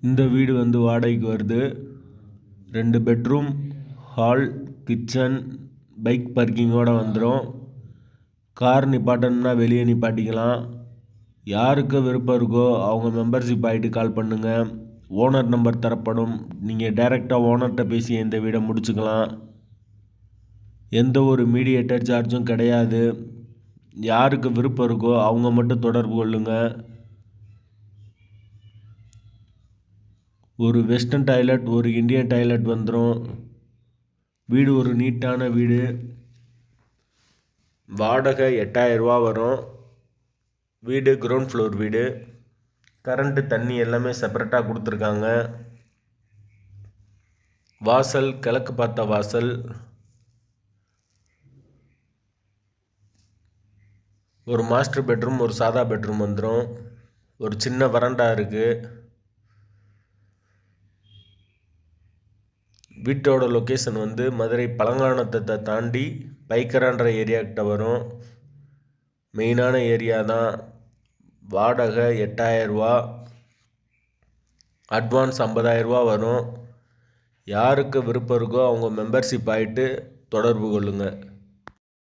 இந்த வீடு வந்து வாடகைக்கு வருது. 2 பெட்ரூம், ஹால், கிச்சன், பைக் பார்க்கிங்கோடு வந்துடும். கார் நிப்பாட்டணும்னா வெளியே நிப்பாட்டிக்கலாம். யாருக்கு விருப்பம் இருக்கோ அவங்க மெம்பர்ஷிப் ஆகிட்டு கால் பண்ணுங்கள். ஓனர் நம்பர் தரப்படும். நீங்கள் டைரெக்டாக ஓனர்கிட்ட பேசி இந்த வீடை முடிச்சுக்கலாம். எந்த ஒரு மீடியேட்டர் சார்ஜும் கிடையாது. யாருக்கு விருப்பம் இருக்கோ அவங்க மட்டும் தொடர்பு கொள்ளுங்கள். ஒரு வெஸ்டர்ன் டாய்லெட், ஒரு இந்தியன் டாய்லெட் வந்துடும். வீடு ஒரு நீட்டான வீடு. வாடகை 8000 ரூபா வரும். வீடு கிரவுண்ட் ஃப்ளோர் வீடு. கரண்ட்டு தண்ணி எல்லாமே செப்பரேட்டாக கொடுத்துருக்காங்க. வாசல் கிழக்கு பார்த்த வாசல். ஒரு மாஸ்டர் பெட்ரூம், ஒரு சாதா பெட்ரூம் வந்துடும். ஒரு சின்ன வராண்டா இருக்குது. வீட்டோட லொக்கேஷன் வந்து மதுரை பழங்கானத்தை தாண்டி பைக்கரான்ற ஏரியாக்கிட்ட வரும். மெயினான ஏரியா தான். வாடகை 8000 ரூபா. அட்வான்ஸ் 50,000 ரூபா வரும். யாருக்கு விருப்பம் இருக்கோ அவங்க மெம்பர்ஷிப் ஆகிட்டு தொடர்பு கொள்ளுங்கள்.